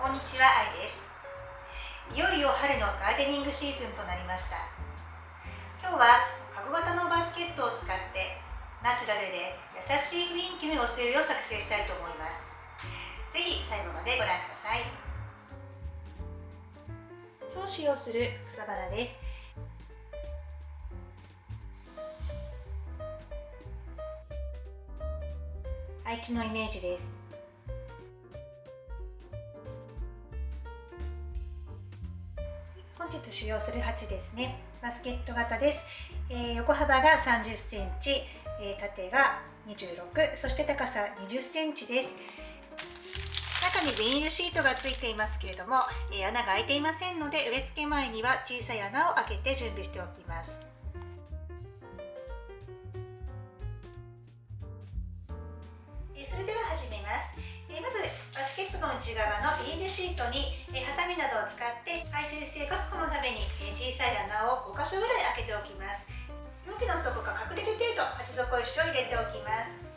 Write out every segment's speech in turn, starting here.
こんにちは、あいです。いよいよ春のガーデニングシーズンとなりました。今日はカゴ型のバスケットを使ってナチュラルで優しい雰囲気の寄せ植えを作成したいと思います。ぜひ最後までご覧ください。今日使用する草花です。配置のイメージです。本日使用する鉢ですね、バスケット型です。横幅が30センチ、縦が26、そして高さ20センチです。中にビニールシートがついていますけれども、穴が開いていませんので、植え付け前には小さい穴を開けて準備しておきます。それでは始めます。まずバスケットの内側のビニールシートにハサミなどを使って排水性確保のために小さい穴を5箇所ぐらい開けておきます。容器の底が隠れる程度鉢底石を入れておきます。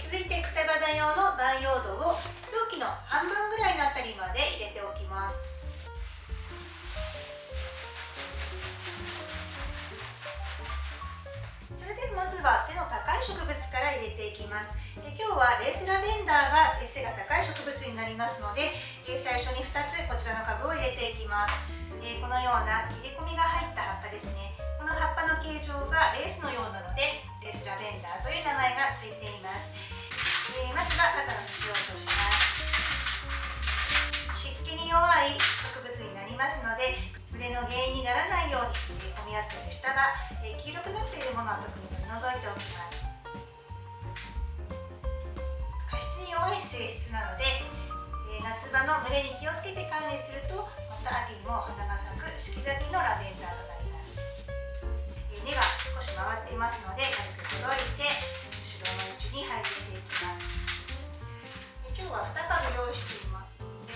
続いて草花用の培養土を容器の半分ぐらいのあたりまで入れておきます。それでまずは背の高い植物から入れていきます。今日はレースラベンダーが背が高い植物になりますので、最初に2つこちらの株を入れていきます。このような切り込みが入った葉っぱですね。この葉っぱの形状がレースのようなので、レースラベンダーという名前がついています。まずは肩の土を落とします。湿気に弱い植物になりますので、蒸れの原因にならないように混み合っている下が黄色くなっているものは特に取り除いておきます。加湿に弱い性質なので、夏場の蒸れに気をつけて管理すると、また秋にも花が咲く四季咲きのラベンダーとなります。根が少し回っていますので、軽くほどいて後ろの位置に配置していきます。今日は2株用意していますので、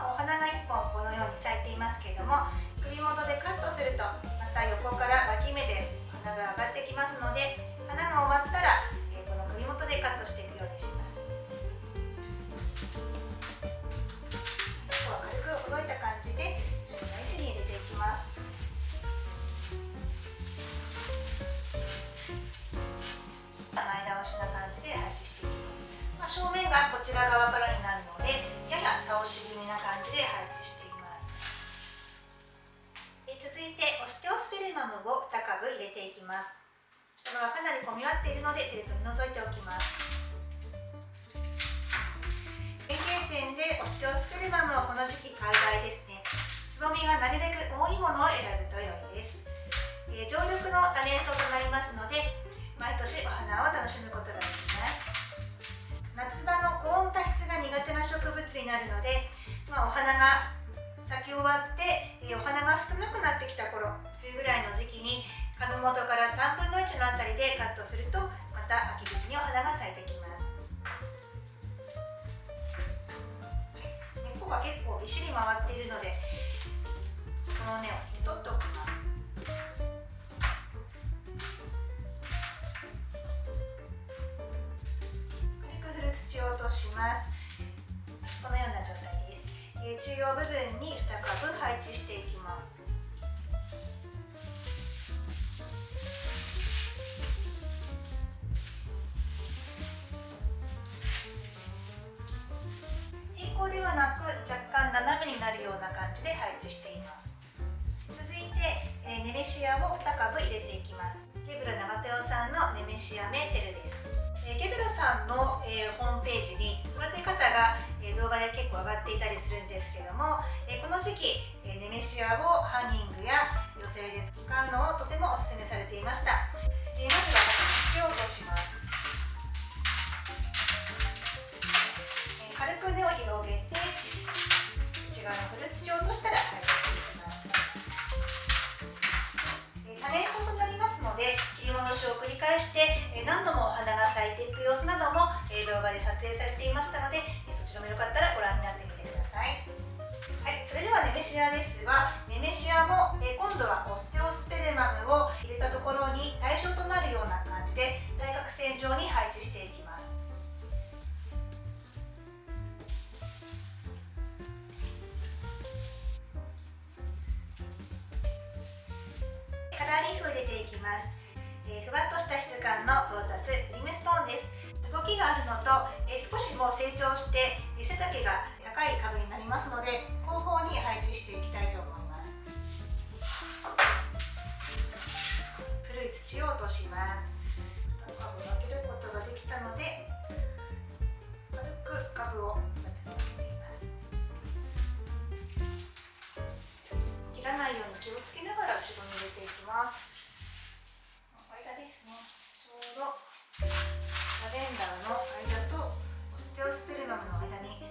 お花が1本このように咲いていますけれども、首元でカットするとまた横から脇芽で花が上がってきますので、花が終わったらこの首元でカットしていくようにします。ここは軽くほどいた感じで後ろの位置に入れていきます。前倒しな感じで配置していきます。正面がこちら側からになるので、やや倒し気味な感じで配置しています。続いてオステオスペルマムを2株入れていきます。下がかなり混み合っているので手で取り除いておきます。園芸店でオステオスペルマムをこの時期買い替えですね。つぼみがなるべく多いものを選ぶと良いです。常緑の多年草となりますので、毎年お花を楽しむことができます。夏場の高温多湿が苦手な植物になるので、お花が咲き終わってお花が少なくなってきた頃、梅雨ぐらいの時期に株元から3分の1のあたりでカットすると、また秋口にお花が咲いてきます。根っこが結構びっしり回っているので、そこの根を切り取っておきます。土を落とします。このような状態です。中央部分に2株配置していきます。平行ではなく若干斜めになるような感じで配置しています。続いてネメシアを2株入れていきます。ゲブラ長豊さんのネメシアメーテルです。ゲブラさんの、ホームページに育て方が、動画で結構上がっていたりするんですけども、この時期、ネメシアをハンギングや寄せ植えで使うのをとてもお勧めされていました。まずは土を落とします。軽く根を広げて内側のフルーツ状としたら配置していきます。多年草となりますので、切り戻しを繰り返して何度もお花が咲いていく様子なども動画で撮影されていましたので、そちらもよかったらご覧になってみてください。はい、それではネメシアですが、感じで対角線上に配置していきます。カラーリーフを入れていきます。ふわっとした質感のロータスプリムストーンです。動きがあるのと、少しもう成長して背丈が高い株になりますので、後方に配置していきたいと思います。古い土を落とします。株を分けることができたので、軽く株を2つに分けています。切らないように気をつけながら後ろに入れていきます。間ですね、ちょうどラベンダーの間とオステオスペルマムの間に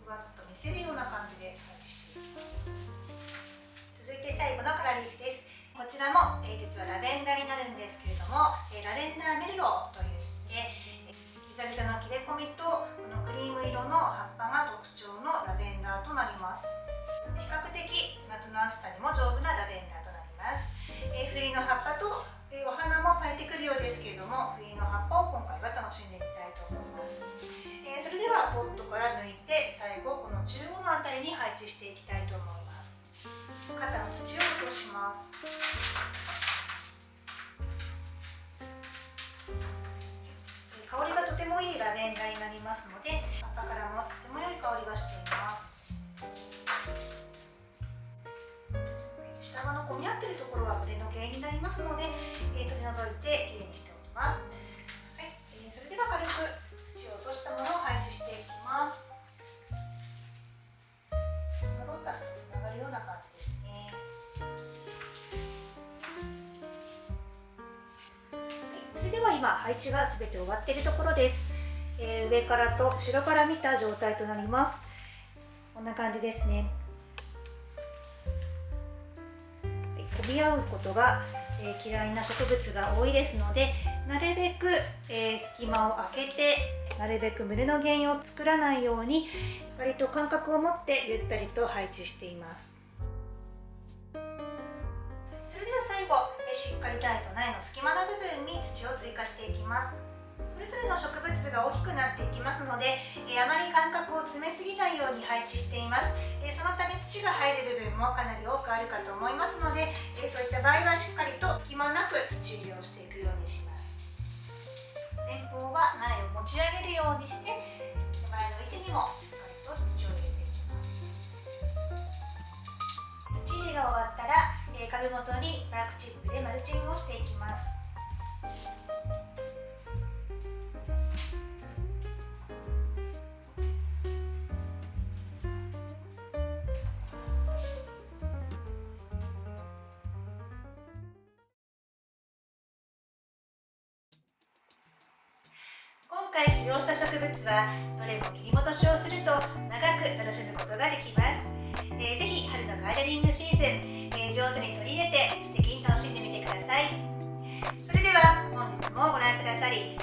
ふわっと見せるような感じで配置していきます。続いて最後のカラーリーフです。こちらも、実はラベンダーになるんですけれども、ラベンダーメルローといってギザギザの切れ込みとこのクリーム色の葉っぱが特徴のラベンダーとなります。比較的夏の暑さにも丈夫なラベンダーとなります。冬の葉っぱとお花も咲いてくるようですけれども、冬の葉っぱを今回は楽しんでみたいと思います。それではポットから抜いて最後この中央のあたりに配置していきたいと思います。肩の土を落とします。香りがとてもいいラベンダーになりますので、葉っぱからもとても良い香りがしています。下側の混み合っているところはブレの原因になりますので、取り除いてきれいにしておきます。はい、それでは軽く土を落としたものを配置していきます。ロータスとつながるような感じですね。はい、それでは今配置が全て終わっているところです。上からと後ろから見た状態となります。こんな感じですね。混み合うことが、嫌いな植物が多いですので、なるべく、隙間を空けてなるべく蒸れの原因を作らないように割と間隔を持ってゆったりと配置しています。それでは最後、しっかり台と苗の隙間の部分に土を追加していきます。それぞれの植物が大きくなっていきますので、あまり間隔を詰めすぎないように配置しています。そのため土が入る部分もかなり多くあるかと思いますので、そういった場合はしっかりと隙間なく土入れをしていくようにします。前方は苗を持ち上げるようにして、手前の位置にもしっかりと土を入れていきます。土入れが終わったら、株元にバークチップでマルチングをしていきます。今回使用した植物はどれも切り戻しをすると長く楽しむことができます。ぜひ春のガーデニングシーズン、上手に取り入れて素敵に楽しんでみてください。それでは本日もご覧くださり